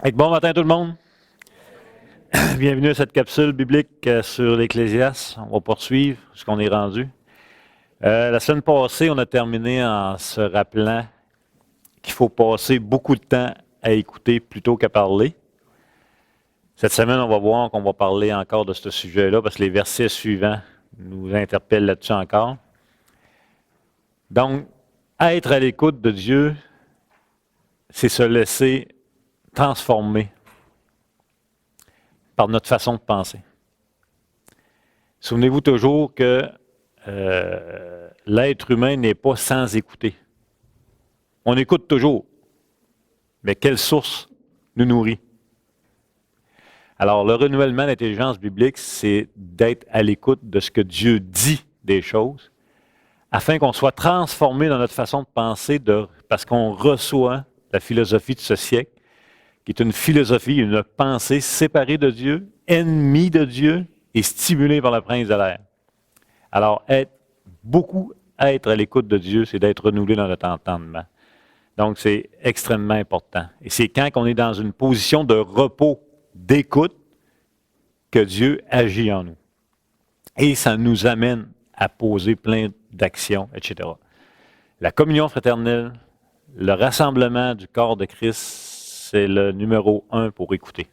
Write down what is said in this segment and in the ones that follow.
Bon matin tout le monde. Bienvenue à cette capsule biblique sur l'Ecclésiaste. On va poursuivre ce qu'on est rendu. La semaine passée, on a terminé en se rappelant qu'il faut passer beaucoup de temps à écouter plutôt qu'à parler. Cette semaine, on va voir qu'on va parler encore de ce sujet-là parce que les versets suivants nous interpellent là-dessus encore. Donc, être à l'écoute de Dieu, c'est se laisser transformer par notre façon de penser. Souvenez-vous toujours que l'être humain n'est pas sans écouter. On écoute toujours, mais quelle source nous nourrit? Alors, le renouvellement de l'intelligence biblique, c'est d'être à l'écoute de ce que Dieu dit des choses, afin qu'on soit transformé dans notre façon de penser, parce qu'on reçoit la philosophie de ce siècle, qui est une philosophie, une pensée séparée de Dieu, ennemie de Dieu et stimulée par le prince de l'air. Alors, être à l'écoute de Dieu, c'est d'être renouvelé dans notre entendement. Donc, c'est extrêmement important. Et c'est quand on est dans une position de repos, d'écoute, que Dieu agit en nous. Et ça nous amène à poser plein d'actions, etc. La communion fraternelle, le rassemblement du corps de Christ, c'est le numéro 1 pour écouter.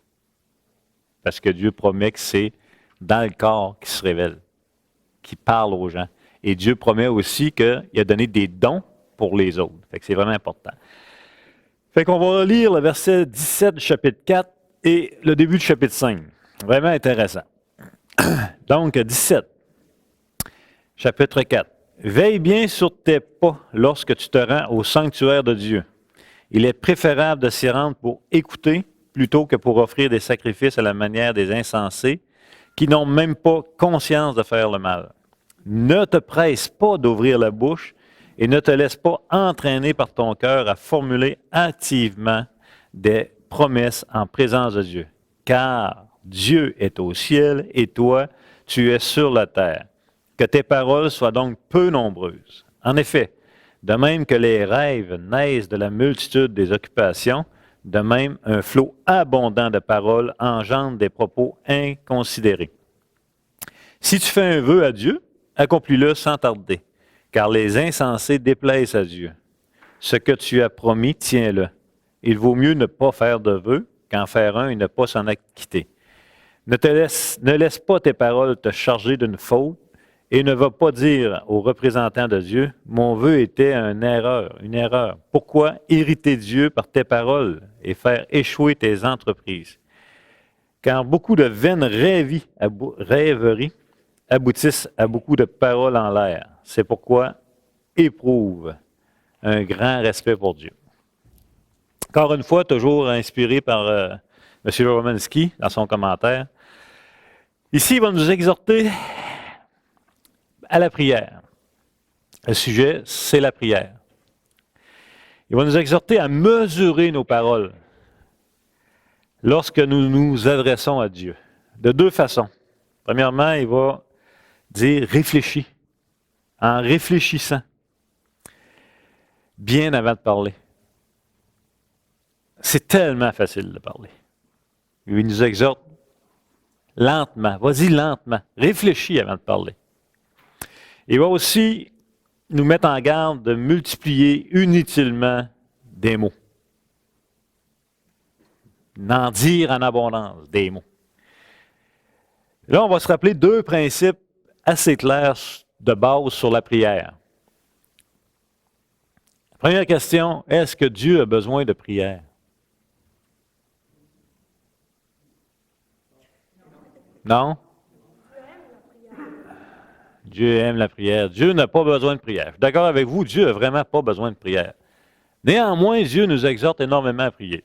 Parce que Dieu promet que c'est dans le corps qu'il se révèle, qu'il parle aux gens. Et Dieu promet aussi qu'il a donné des dons pour les autres. Fait que c'est vraiment important. Fait qu'on va lire le verset 17 du chapitre 4 et le début du chapitre 5. Vraiment intéressant. Donc, 17, chapitre 4. Veille bien sur tes pas lorsque tu te rends au sanctuaire de Dieu. Il est préférable de s'y rendre pour écouter plutôt que pour offrir des sacrifices à la manière des insensés qui n'ont même pas conscience de faire le mal. Ne te presse pas d'ouvrir la bouche et ne te laisse pas entraîner par ton cœur à formuler activement des promesses en présence de Dieu. Car Dieu est au ciel et toi, tu es sur la terre. Que tes paroles soient donc peu nombreuses. En effet, de même que les rêves naissent de la multitude des occupations, de même un flot abondant de paroles engendre des propos inconsidérés. Si tu fais un vœu à Dieu, accomplis-le sans tarder, car les insensés déplaisent à Dieu. Ce que tu as promis, tiens-le. Il vaut mieux ne pas faire de vœu qu'en faire un et ne pas s'en acquitter. Ne laisse pas tes paroles te charger d'une faute et ne va pas dire aux représentants de Dieu, « Mon vœu était une erreur. Pourquoi irriter Dieu par tes paroles et faire échouer tes entreprises? Car beaucoup de vaines rêveries aboutissent à beaucoup de paroles en l'air. C'est pourquoi éprouve un grand respect pour Dieu. » Encore une fois, toujours inspiré par M. Romanski dans son commentaire. Ici, il va nous exhorter à la prière. Le sujet, c'est la prière. Il va nous exhorter à mesurer nos paroles lorsque nous nous adressons à Dieu. De deux façons. Premièrement, il va dire réfléchis, en réfléchissant, bien avant de parler. C'est tellement facile de parler. Il nous exhorte lentement, vas-y lentement, réfléchis avant de parler. Il va aussi nous mettre en garde de multiplier inutilement des mots. D'en dire en abondance des mots. Là, on va se rappeler deux principes assez clairs de base sur la prière. Première question, est-ce que Dieu a besoin de prière? Non? Dieu aime la prière. Dieu n'a pas besoin de prière. Je suis d'accord avec vous, Dieu n'a vraiment pas besoin de prière. Néanmoins, Dieu nous exhorte énormément à prier.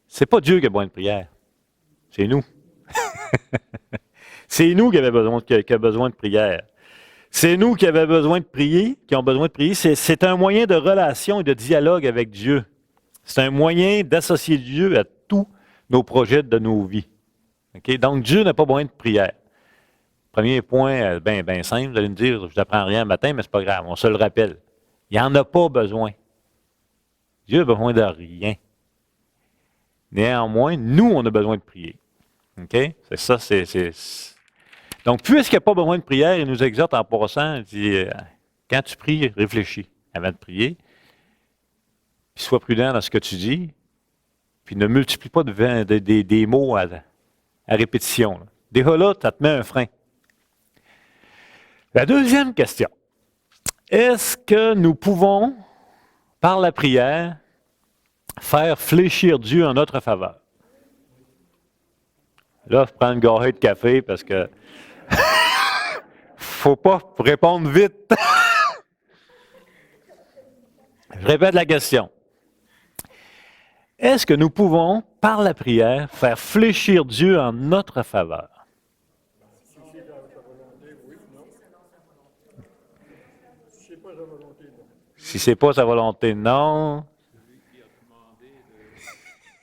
C'est pas Dieu qui a besoin de prière. C'est nous. C'est nous qui avons besoin de prière. C'est nous qui avons besoin de prier, qui ont besoin de prier. C'est un moyen de relation et de dialogue avec Dieu. C'est un moyen d'associer Dieu à tous nos projets de nos vies. Okay? Donc, Dieu n'a pas besoin de prière. Premier point, bien simple, vous allez me dire, je n'apprends rien le matin, mais ce n'est pas grave, on se le rappelle. Il n'en a pas besoin. Dieu n'a besoin de rien. Néanmoins, nous, on a besoin de prier. OK? C'est ça, Donc, puisqu'il n'y a pas besoin de prière, il nous exhorte en passant, il dit, quand tu pries, réfléchis avant de prier, puis sois prudent dans ce que tu dis, puis ne multiplie pas des mots à répétition. Là. Déjà là, ça te met un frein. La deuxième question. Est-ce que nous pouvons, par la prière, faire fléchir Dieu en notre faveur? Là, je prends une gorgée de café parce que faut pas répondre vite. Je répète la question. Est-ce que nous pouvons, par la prière, faire fléchir Dieu en notre faveur? Si c'est dans sa volonté, oui, non. Si c'est pas sa volonté, non. Si ce n'est pas sa volonté, non. Celui qui a demandé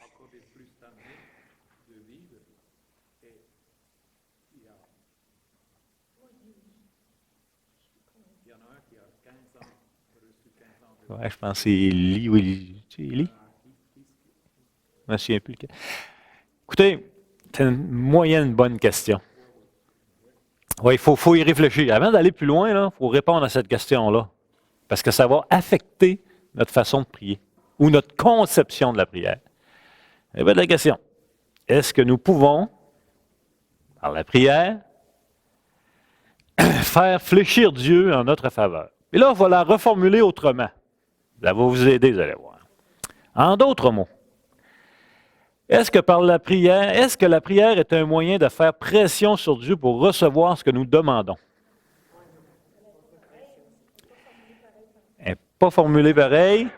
d'accorder plus d'années de vivre, et il y en a un qui a 15 ans, reçu 15 ans de vie. Ouais, je pense que c'est Élie. Oui, tu sais, Élie? Je ne me souviens plus. Écoutez, c'est une moyenne bonne question. Oui, il faut y réfléchir. Avant d'aller plus loin, il faut répondre à cette question-là. Parce que ça va affecter notre façon de prier ou notre conception de la prière. Et bien, la question. Est-ce que nous pouvons, par la prière, faire fléchir Dieu en notre faveur? Et là, on va la reformuler autrement. Ça va vous aider, vous allez voir. En d'autres mots, est-ce que la prière est un moyen de faire pression sur Dieu pour recevoir ce que nous demandons? Elle n'est pas formulée pareil.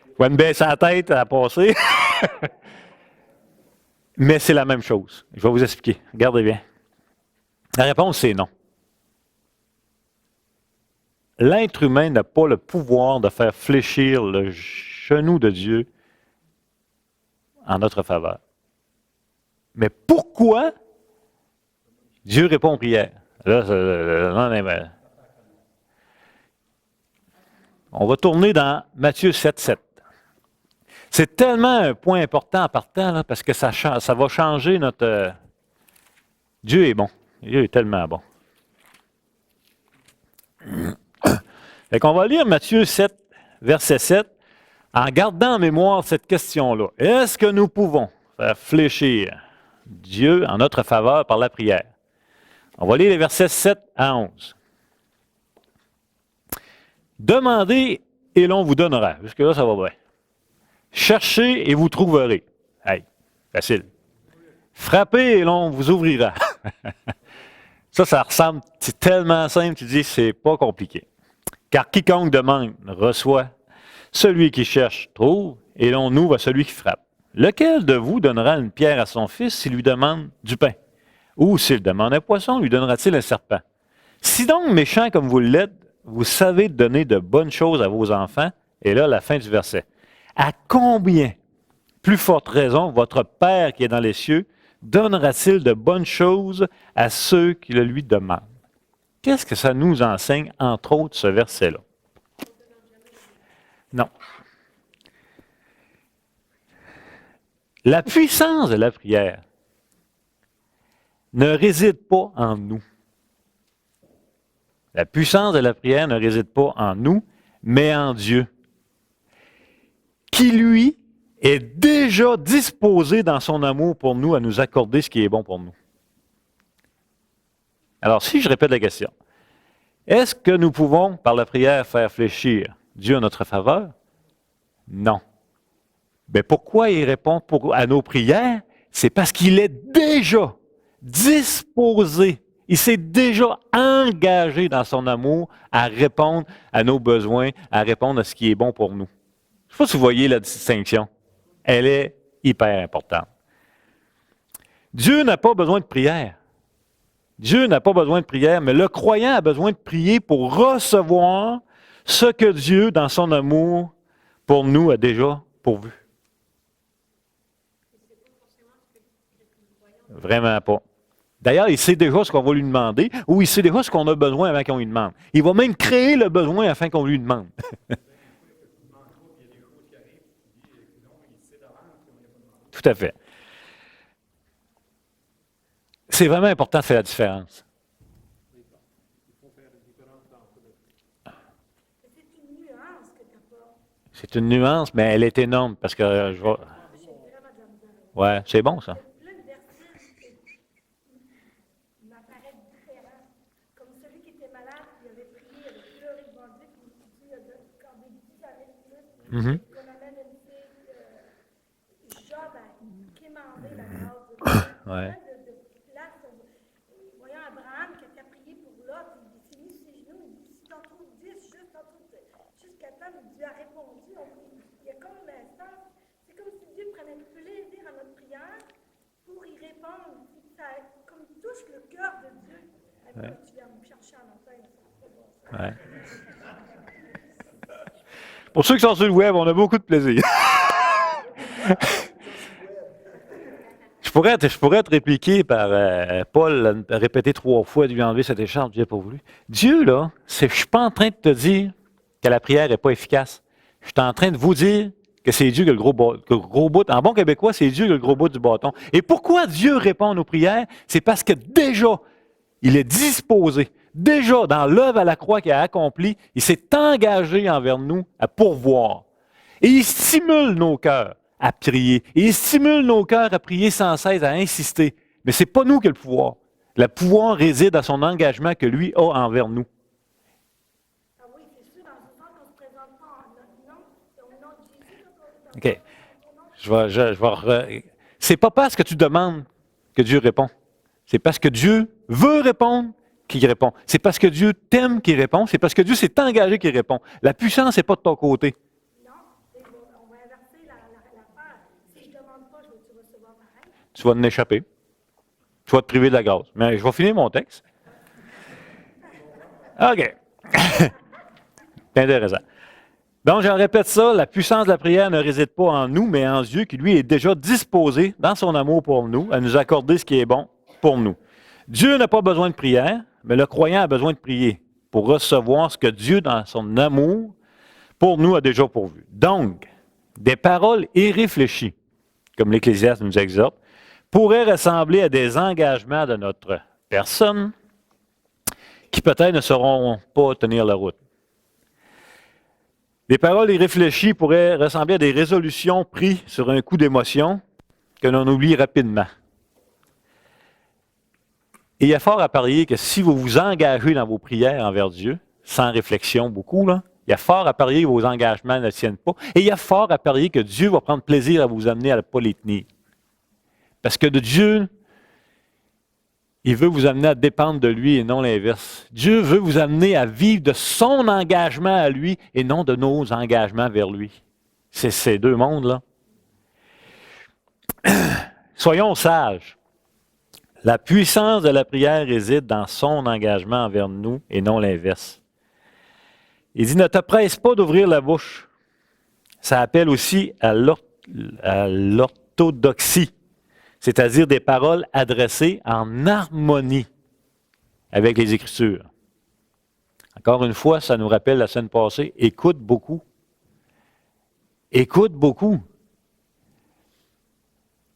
Vous pouvez me baisser la tête à passer. Mais c'est la même chose. Je vais vous expliquer. Regardez bien. La réponse, c'est non. L'être humain n'a pas le pouvoir de faire fléchir le genou de Dieu en notre faveur. Mais pourquoi Dieu répond aux prières? Là, on va tourner dans Matthieu 7,7. C'est tellement un point important en partant, là, parce que ça va changer notre... Dieu est bon. Dieu est tellement bon. Fait qu'on va lire Matthieu 7, verset 7, en gardant en mémoire cette question-là. Est-ce que nous pouvons faire fléchir Dieu en notre faveur par la prière? On va lire les versets 7 à 11. Demandez et l'on vous donnera. Jusque-là, ça va bien. Cherchez et vous trouverez. Hey, facile. Frappez et l'on vous ouvrira. Ça ressemble, c'est tellement simple, tu dis, c'est pas compliqué. Car quiconque demande reçoit, celui qui cherche trouve, et l'on ouvre à celui qui frappe. Lequel de vous donnera une pierre à son fils s'il lui demande du pain? Ou s'il demande un poisson, lui donnera-t-il un serpent? Si donc méchant comme vous l'êtes, vous savez donner de bonnes choses à vos enfants, et là, la fin du verset. À combien, plus forte raison, votre Père qui est dans les cieux, donnera-t-il de bonnes choses à ceux qui le lui demandent? Qu'est-ce que ça nous enseigne, entre autres, ce verset-là? Non. La puissance de la prière ne réside pas en nous. La puissance de la prière ne réside pas en nous, mais en Dieu, qui, lui, est déjà disposé dans son amour pour nous à nous accorder ce qui est bon pour nous. Alors, si je répète la question, est-ce que nous pouvons, par la prière, faire fléchir Dieu en notre faveur? Non. Mais pourquoi il répond à nos prières? C'est parce qu'il est déjà disposé. Il s'est déjà engagé dans son amour à répondre à nos besoins, à répondre à ce qui est bon pour nous. Je ne sais pas si vous voyez la distinction. Elle est hyper importante. Dieu n'a pas besoin de prière. Dieu n'a pas besoin de prière, mais le croyant a besoin de prier pour recevoir ce que Dieu, dans son amour, pour nous, a déjà pourvu. Vraiment pas. D'ailleurs, il sait déjà ce qu'on va lui demander, ou il sait déjà ce qu'on a besoin avant qu'on lui demande. Il va même créer le besoin afin qu'on lui demande. Tout à fait. C'est vraiment important de faire la différence. Il faut faire une différence entre les C'est une nuance que tu apportes. C'est une nuance, mais elle est énorme parce que je vais... J'ai vraiment de la misère. Ouais, c'est bon ça. Là, le verset m'apparaît différent. Comme celui qui était malade, il avait prié, il avait pleuré devant Dieu, puis Dieu a accordé 10 années de plus. Mhm. Qu'on amène une fille, Job a quémandé la grâce de Dieu. Ouais. De place, voyons Abraham qui a prié pour Lot, il s'est mis sur ses genoux, il dit, si t'en trouves 10, juste t'en trouves jusqu'à temps, Dieu a répondu. Il y a comme l'instant, c'est comme si Dieu prenait plaisir à notre prière pour y répondre. Ça comme touche le cœur de Dieu. Comme tu viens me chercher en enseigne, c'est pas bon ça. Ouais. Pour ceux qui sont sur le web, on a beaucoup de plaisir. Je pourrais être répliqué par Paul, répété 3 fois de lui enlever cette écharpe, Dieu n'a pas voulu. Dieu, là, je ne suis pas en train de te dire que la prière n'est pas efficace. Je suis en train de vous dire que c'est Dieu qui a le gros bout. En bon québécois, c'est Dieu qui a le gros bout du bâton. Et pourquoi Dieu répond à nos prières? C'est parce que déjà, il est disposé. Déjà, dans l'œuvre à la croix qu'il a accomplie, il s'est engagé envers nous à pourvoir. Et il stimule nos cœurs à prier. Et il stimule nos cœurs à prier sans cesse, à insister. Mais ce n'est pas nous qui avons le pouvoir. Le pouvoir réside dans son engagement que lui a envers nous. Ah oui, c'est sûr, dans le sens qu'on ne se présente pas en notre nom, c'est au nom de Jésus. OK. C'est pas parce que tu demandes que Dieu répond. C'est parce que Dieu veut répondre qu'il répond. C'est parce que Dieu t'aime qu'il répond. C'est parce que Dieu s'est engagé qu'il répond. La puissance n'est pas de ton côté. Non, on va inverser l'affaire. Si je ne demande pas, je vais-tu recevoir pareil? Tu vas en échapper. Tu vas te priver de la grâce. Mais je vais finir mon texte. OK. C'est intéressant. Donc, je répète ça, la puissance de la prière ne réside pas en nous, mais en Dieu qui, lui, est déjà disposé, dans son amour pour nous, à nous accorder ce qui est bon pour nous. Dieu n'a pas besoin de prière, mais le croyant a besoin de prier pour recevoir ce que Dieu, dans son amour, pour nous, a déjà pourvu. Donc, des paroles irréfléchies, comme l'Ecclésiaste nous exhorte, pourraient ressembler à des engagements de notre personne qui peut-être ne sauront pas tenir la route. Des paroles irréfléchies pourraient ressembler à des résolutions prises sur un coup d'émotion que l'on oublie rapidement. Et il y a fort à parier que si vous vous engagez dans vos prières envers Dieu, sans réflexion beaucoup, là, il y a fort à parier que vos engagements ne tiennent pas. Et il y a fort à parier que Dieu va prendre plaisir à vous amener à ne pas les tenir. Parce que de Dieu, il veut vous amener à dépendre de lui et non l'inverse. Dieu veut vous amener à vivre de son engagement à lui et non de nos engagements vers lui. C'est ces deux mondes-là. Soyons sages. La puissance de la prière réside dans son engagement envers nous et non l'inverse. Il dit, ne te presse pas d'ouvrir la bouche. Ça appelle aussi à l'orthodoxie, c'est-à-dire des paroles adressées en harmonie avec les Écritures. Encore une fois, ça nous rappelle la semaine passée, écoute beaucoup. Écoute beaucoup.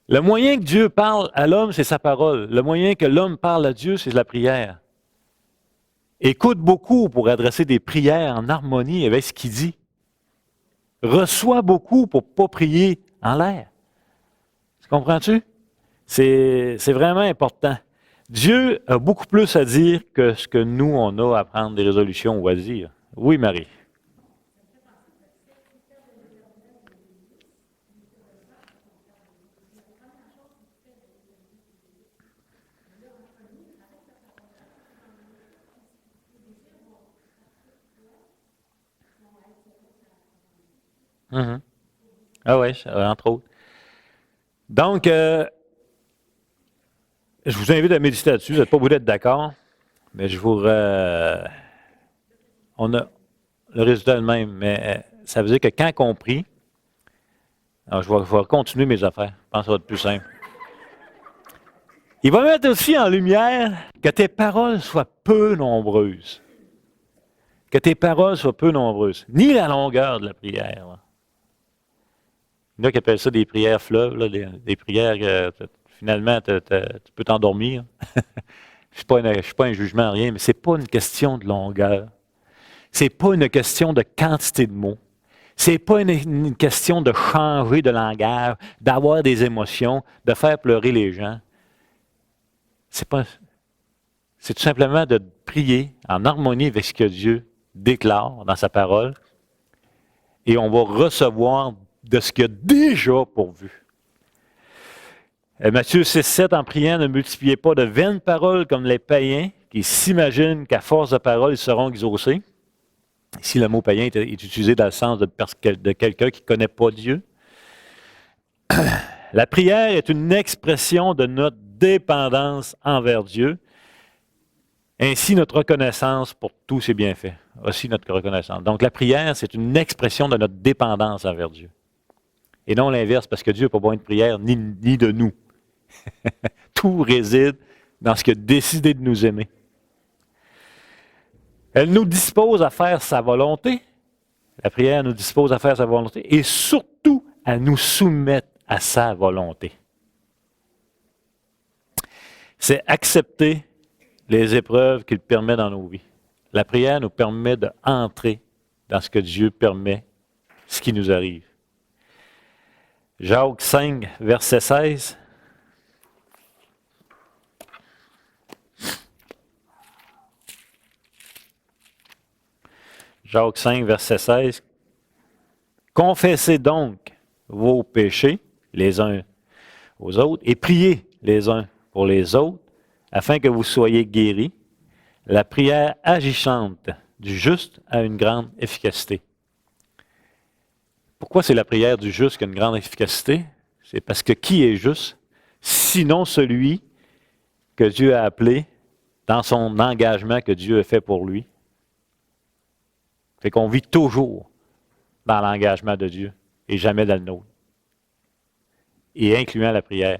Le moyen que Dieu parle à l'homme, c'est sa parole. Le moyen que l'homme parle à Dieu, c'est la prière. Écoute beaucoup pour adresser des prières en harmonie avec ce qu'il dit. Reçois beaucoup pour ne pas prier en l'air. Tu comprends-tu? C'est vraiment important. Dieu a beaucoup plus à dire que ce que nous, on a à prendre des résolutions ou à dire. Oui, Marie. Ah oui, entre autres. Donc, je vous invite à méditer là-dessus. Vous n'êtes pas obligé d'être d'accord, mais on a le résultat le même. Mais ça veut dire que quand compris, alors je vais continuer mes affaires. Je pense que ça va être plus simple. Il va mettre aussi en lumière que tes paroles soient peu nombreuses. Que tes paroles soient peu nombreuses. Ni la longueur de la prière. Là. Il y en a qui appellent ça des prières fleuves, là, des prières que finalement tu peux t'endormir. Je ne suis pas un jugement à rien, mais ce n'est pas une question de longueur. Ce n'est pas une question de quantité de mots. Ce n'est pas une question de changer de langage, d'avoir des émotions, de faire pleurer les gens. C'est tout simplement de prier en harmonie avec ce que Dieu déclare dans sa parole. Et on va recevoir de ce qu'il a déjà pourvu. Matthieu 6,7, en priant, ne multipliez pas de vaines paroles comme les païens qui s'imaginent qu'à force de paroles, ils seront exaucés. Ici, le mot païen est utilisé dans le sens de quelqu'un qui ne connaît pas Dieu. La prière est une expression de notre dépendance envers Dieu, ainsi notre reconnaissance pour tous ses bienfaits. Aussi notre reconnaissance. Donc la prière, c'est une expression de notre dépendance envers Dieu. Et non l'inverse, parce que Dieu n'a pas besoin de prière, ni de nous. Tout réside dans ce qu'il a décidé de nous aimer. Elle nous dispose à faire sa volonté. La prière nous dispose à faire sa volonté et surtout à nous soumettre à sa volonté. C'est accepter les épreuves qu'il permet dans nos vies. La prière nous permet d'entrer dans ce que Dieu permet, ce qui nous arrive. Jacques 5, verset 16. Jacques 5, verset 16. Confessez donc vos péchés les uns aux autres et priez les uns pour les autres afin que vous soyez guéris. La prière agissante du juste a une grande efficacité. Pourquoi c'est la prière du juste qui a une grande efficacité? C'est parce que qui est juste, sinon celui que Dieu a appelé dans son engagement que Dieu a fait pour lui? Fait qu'on vit toujours dans l'engagement de Dieu et jamais dans le nôtre. Et incluant la prière.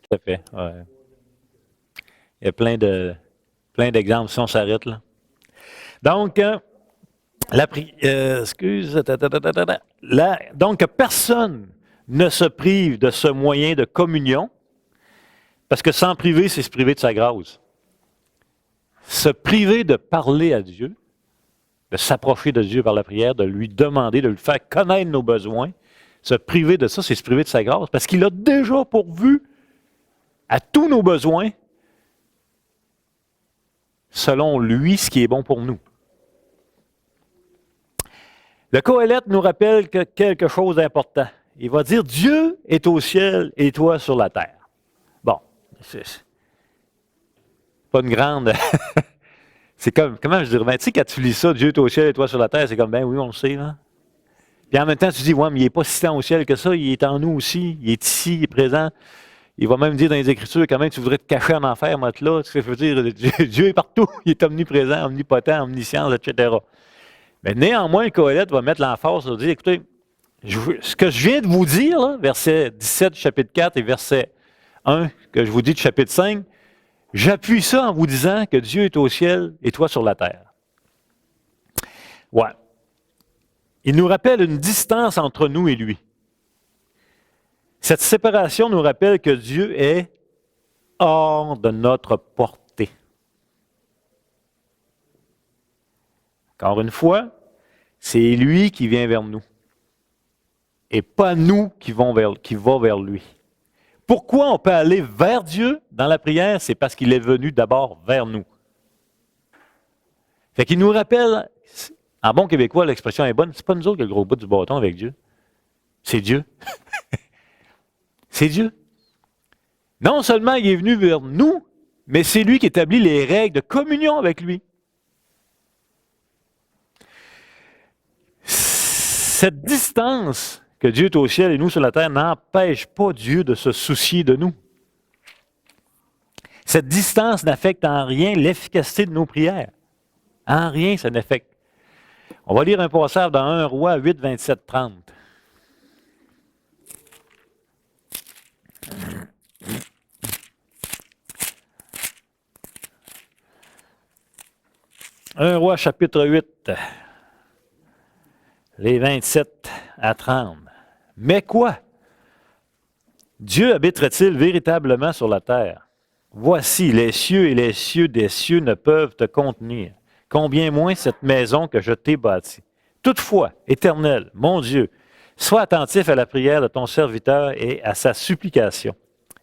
Tout à fait. Ouais. Il y a plein d'exemples si on s'arrête là. Donc, donc personne ne se prive de ce moyen de communion, parce que s'en priver, c'est se priver de sa grâce. Se priver de parler à Dieu, de s'approcher de Dieu par la prière, de lui demander, de lui faire connaître nos besoins, se priver de ça, c'est se priver de sa grâce, parce qu'il a déjà pourvu à tous nos besoins, selon lui, ce qui est bon pour nous. Le Qoélète nous rappelle quelque chose d'important. Il va dire, Dieu est au ciel et toi sur la terre. Bon, c'est pas une grande... c'est comme, comment je dirais, ben, tu sais, quand tu lis ça, Dieu est au ciel et toi sur la terre, c'est comme, ben oui, on le sait, là. Puis en même temps, tu dis, ouais, mais il n'est pas si tant au ciel que ça, il est en nous aussi, il est ici, il est présent. Il va même dire dans les Écritures, quand même, tu voudrais te cacher en enfer, moi, là. Ce que je veux dire, Dieu est partout, il est omniprésent, omnipotent, omniscient, etc. Mais néanmoins, le Qoélète va mettre l'emphase sur dire, écoutez, ce que je viens de vous dire, là, verset 17 du chapitre 4 et verset 1, que je vous dis du chapitre 5, j'appuie ça en vous disant que Dieu est au ciel et toi sur la terre. Ouais. Il nous rappelle une distance entre nous et lui. Cette séparation nous rappelle que Dieu est hors de notre portée. Encore une fois, c'est lui qui vient vers nous et pas nous qui va vers lui. Pourquoi on peut aller vers Dieu dans la prière? C'est parce qu'il est venu d'abord vers nous. Fait qu'il nous rappelle, en bon québécois, l'expression est bonne, c'est pas nous autres qui avons le gros bout du bâton avec Dieu. C'est Dieu. C'est Dieu. Non seulement il est venu vers nous, mais c'est lui qui établit les règles de communion avec lui. Cette distance que Dieu est au ciel et nous sur la terre n'empêche pas Dieu de se soucier de nous. Cette distance n'affecte en rien l'efficacité de nos prières. En rien, ça n'affecte. On va lire un passage dans 1 Roi 8, 27, 30. Un Roi chapitre 8, les 27 à 30. Mais quoi? Dieu habiterait-il véritablement sur la terre? Voici, les cieux et les cieux des cieux ne peuvent te contenir. Combien moins cette maison que je t'ai bâtie. Toutefois, Éternel, mon Dieu, sois attentif à la prière de ton serviteur et à sa supplication.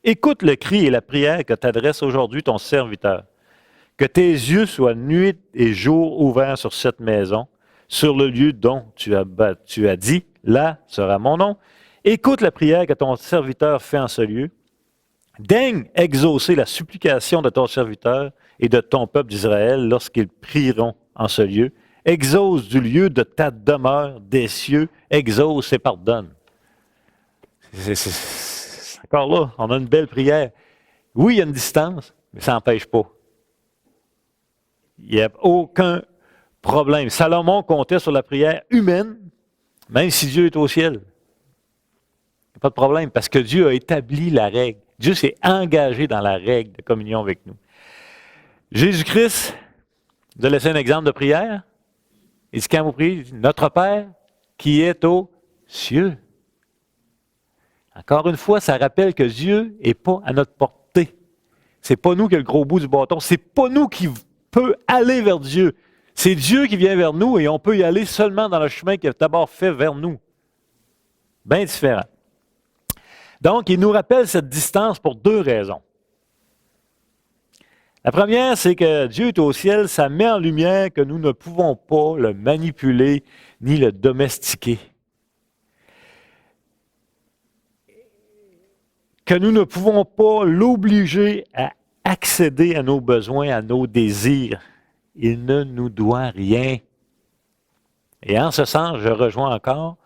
Écoute le cri et la prière que t'adresse aujourd'hui ton serviteur. Que tes yeux soient nuit et jour ouverts sur cette maison, sur le lieu dont tu as dit, là sera mon nom. Écoute la prière que ton serviteur fait en ce lieu. Daigne exaucer la supplication de ton serviteur et de ton peuple d'Israël lorsqu'ils prieront en ce lieu. Exauce du lieu de ta demeure des cieux, exauce et pardonne. C'est encore là, on a une belle prière. Oui, il y a une distance, mais ça n'empêche pas. Il n'y a aucun problème. Salomon comptait sur la prière humaine, même si Dieu est au ciel. Il n'y a pas de problème, parce que Dieu a établi la règle. Dieu s'est engagé dans la règle de communion avec nous. Jésus-Christ nous a laissé un exemple de prière. Il dit, quand vous priez, notre Père qui est aux cieux. Encore une fois, ça rappelle que Dieu n'est pas à notre portée. Ce n'est pas nous qui avons le gros bout du bâton. Ce n'est pas nous qui peut aller vers Dieu. C'est Dieu qui vient vers nous et on peut y aller seulement dans le chemin qu'il a d'abord fait vers nous. Bien différent. Donc, il nous rappelle cette distance pour deux raisons. La première, c'est que Dieu est au ciel, ça met en lumière que nous ne pouvons pas le manipuler ni le domestiquer. Que nous ne pouvons pas l'obliger à accéder à nos besoins, à nos désirs. Il ne nous doit rien. Et en ce sens, je rejoins encore,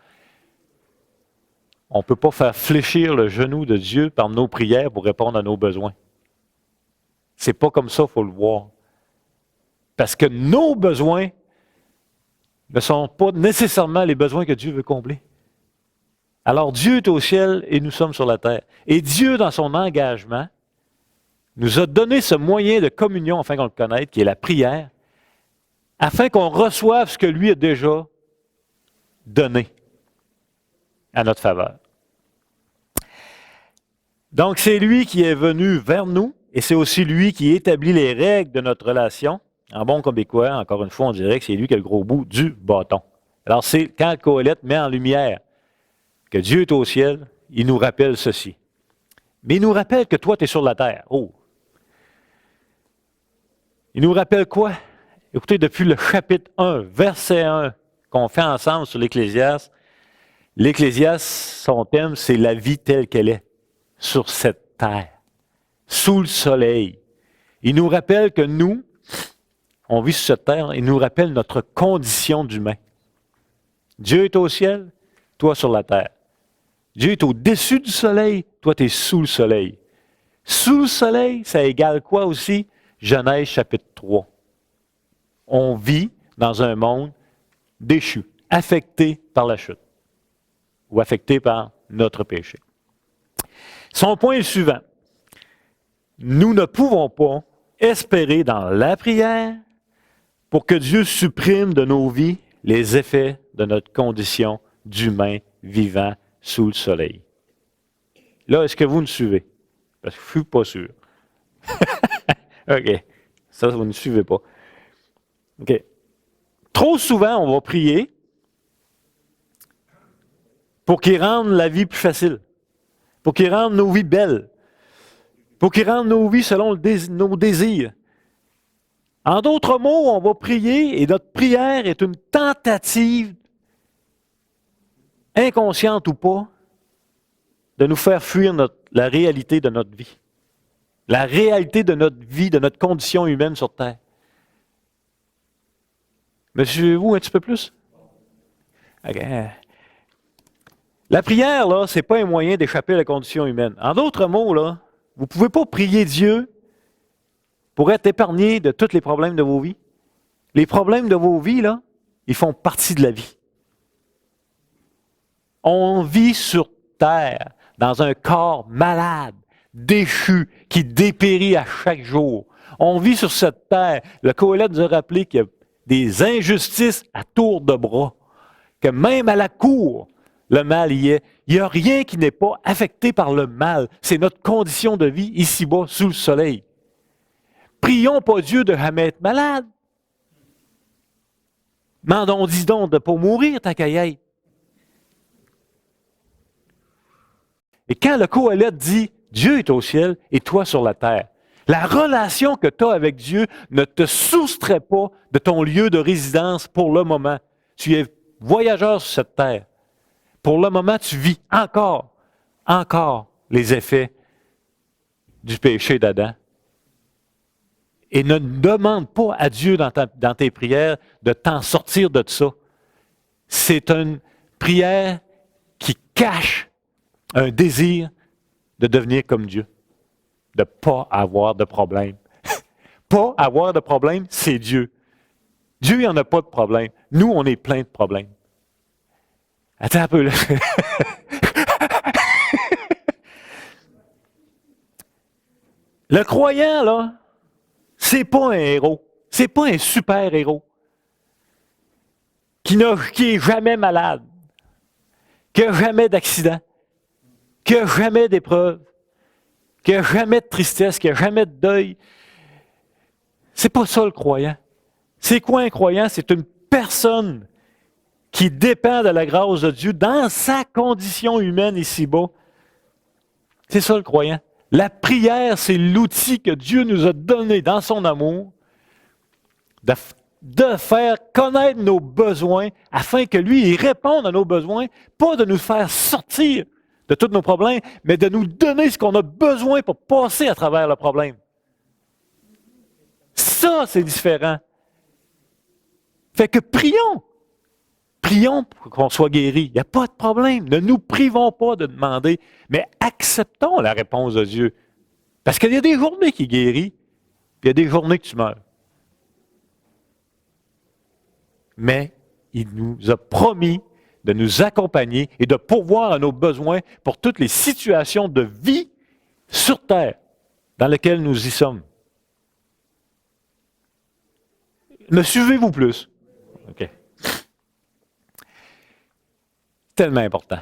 on ne peut pas faire fléchir le genou de Dieu par nos prières pour répondre à nos besoins. C'est pas comme ça, il faut le voir. Parce que nos besoins ne sont pas nécessairement les besoins que Dieu veut combler. Alors Dieu est au ciel et nous sommes sur la terre. Et Dieu, dans son engagement, nous a donné ce moyen de communion, afin qu'on le connaisse, qui est la prière, afin qu'on reçoive ce que lui a déjà donné à notre faveur. Donc, c'est lui qui est venu vers nous, et c'est aussi lui qui établit les règles de notre relation. En bon québécois, encore une fois, on dirait que c'est lui qui a le gros bout du bâton. Alors, c'est quand le Qoélette met en lumière que Dieu est au ciel, il nous rappelle ceci. Mais il nous rappelle que toi, tu es sur la terre. Oh! Il nous rappelle quoi? Écoutez, depuis le chapitre 1, verset 1, qu'on fait ensemble sur l'Ecclésiaste, son thème, c'est la vie telle qu'elle est, sur cette terre, sous le soleil. Il nous rappelle que nous, on vit sur cette terre, il nous rappelle notre condition d'humain. Dieu est au ciel, toi sur la terre. Dieu est au-dessus du soleil, toi tu es sous le soleil. Sous le soleil, ça égale quoi aussi? Genèse chapitre 3. On vit dans un monde déchu, affecté par la chute, ou affecté par notre péché. Son point est le suivant. Nous ne pouvons pas espérer dans la prière pour que Dieu supprime de nos vies les effets de notre condition d'humain vivant sous le soleil. Là, est-ce que vous me suivez? Parce que je ne suis pas sûr. OK. Ça, vous ne suivez pas. OK. Trop souvent, on va prier pour qu'il rende la vie plus facile, pour qu'il rende nos vies belles, pour qu'il rende nos vies selon nos désirs. En d'autres mots, on va prier et notre prière est une tentative, inconsciente ou pas, de nous faire fuir la réalité de notre vie. La réalité de notre vie, de notre condition humaine sur Terre. Me suivez-vous un petit peu plus? Okay. La prière, là, ce n'est pas un moyen d'échapper à la condition humaine. En d'autres mots, là, vous ne pouvez pas prier Dieu pour être épargné de tous les problèmes de vos vies. Les problèmes de vos vies, là, Ils font partie de la vie. On vit sur terre dans un corps malade, déchu, qui dépérit à chaque jour. On vit sur cette terre. Le Qoélette nous a rappelé qu'il y a des injustices à tour de bras, que même à la cour, le mal y est. Il n'y a rien qui n'est pas affecté par le mal. C'est notre condition de vie ici-bas, sous le soleil. Prions pas Dieu de jamais être malade. Mandons, dis donc, de ne pas mourir, ta caillette. Et quand le Qoélette dit « Dieu est au ciel et toi sur la terre », la relation que tu as avec Dieu ne te soustrait pas de ton lieu de résidence pour le moment. Tu es voyageur sur cette terre. Pour le moment, tu vis encore les effets du péché d'Adam. Et ne demande pas à Dieu dans tes prières de t'en sortir de ça. C'est une prière qui cache un désir de devenir comme Dieu, de ne pas avoir de problème. Pas avoir de problème, c'est Dieu. Dieu, il n'en a pas de problème. Nous, on est plein de problèmes. Attends un peu, là. Le croyant, là, c'est pas un héros. C'est pas un super héros. Qui est jamais malade. Qui n'a jamais d'accident. Qui n'a jamais d'épreuve. Qui n'a jamais de tristesse. Qui n'a jamais de deuil. C'est pas ça le croyant. C'est quoi un croyant? C'est une personne qui dépend de la grâce de Dieu dans sa condition humaine ici-bas. C'est ça le croyant. La prière, c'est l'outil que Dieu nous a donné dans son amour de faire connaître nos besoins afin que lui, il réponde à nos besoins, pas de nous faire sortir de tous nos problèmes, mais de nous donner ce qu'on a besoin pour passer à travers le problème. Ça, c'est différent. Fait que prions. Prions pour qu'on soit guéri. Il n'y a pas de problème. Ne nous privons pas de demander, mais acceptons la réponse de Dieu. Parce qu'il y a des journées qui guérit, puis il y a des journées que tu meurs. Mais il nous a promis de nous accompagner et de pourvoir à nos besoins pour toutes les situations de vie sur terre dans lesquelles nous y sommes. Me suivez-vous plus? OK. Tellement important.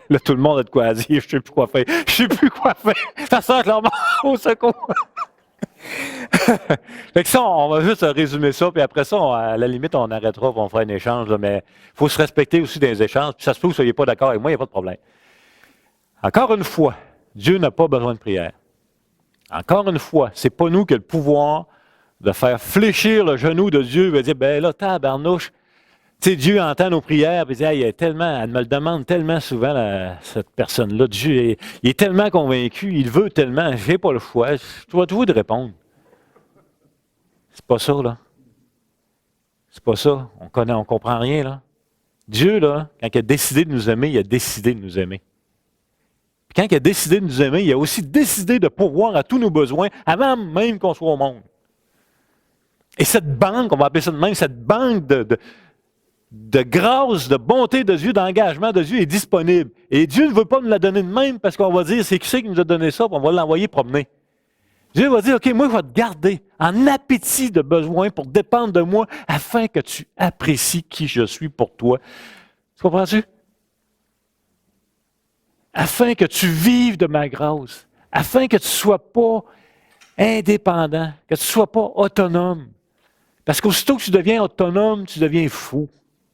Là, tout le monde a de quoi dire. Je ne sais plus quoi faire. Je ne sais plus quoi faire. Ça sent clairement au secours. Fait que ça, on va juste résumer ça, puis après ça, à la limite, on arrêtera, puis on fera un échange, là, mais il faut se respecter aussi dans les échanges. Puis ça se peut que vous ne soyez pas d'accord avec moi, il n'y a pas de problème. Encore une fois, Dieu n'a pas besoin de prière. Encore une fois, ce n'est pas nous qui avons le pouvoir de faire fléchir le genou de Dieu et dire, ben là, tabarnouche, tu sais, Dieu entend nos prières, puis il dit, hey, elle me le demande tellement souvent, cette personne-là. Dieu, il est tellement convaincu, il veut tellement, je n'ai pas le choix, je dois tout de répondre. C'est pas ça, là. C'est pas ça. On comprend rien, là. Dieu, là, quand il a décidé de nous aimer, il a décidé de nous aimer. Puis quand il a décidé de nous aimer, il a aussi décidé de pourvoir à tous nos besoins avant même qu'on soit au monde. Et cette banque, on va appeler ça de même, cette banque de grâce, de bonté de Dieu, d'engagement de Dieu est disponible. Et Dieu ne veut pas nous la donner de même parce qu'on va dire, c'est qui nous a donné ça, puis on va l'envoyer promener. Dieu va dire, OK, moi, je vais te garder en appétit de besoin pour dépendre de moi afin que tu apprécies qui je suis pour toi. Tu comprends-tu? Afin que tu vives de ma grâce, afin que tu ne sois pas indépendant, que tu ne sois pas autonome. Parce qu'aussitôt que tu deviens autonome, tu deviens fou.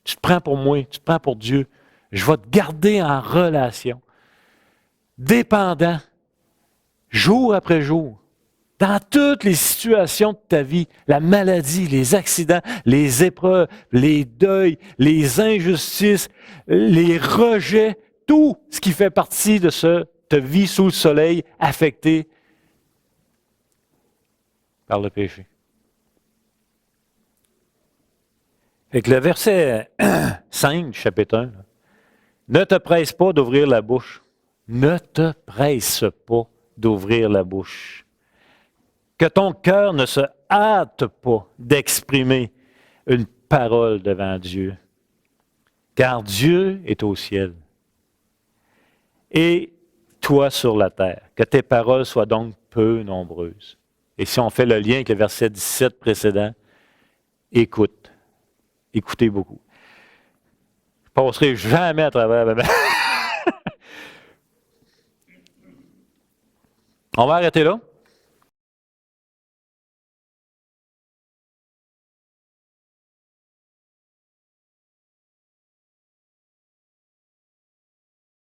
Tu te prends pour moi, tu te prends pour Dieu. Je vais te garder en relation, dépendant, jour après jour, dans toutes les situations de ta vie, la maladie, les accidents, les épreuves, les deuils, les injustices, les rejets, tout ce qui fait partie de cette vie sous le soleil affectée par le péché. Fait que le verset 5 du chapitre 1, là, ne te presse pas d'ouvrir la bouche. Ne te presse pas d'ouvrir la bouche. Que ton cœur ne se hâte pas d'exprimer une parole devant Dieu. Car Dieu est au ciel. Et toi sur la terre. Que tes paroles soient donc peu nombreuses. Et si on fait le lien avec le verset 17 précédent, écoute. Écoutez beaucoup. Je ne passerai jamais à travers. On va arrêter là.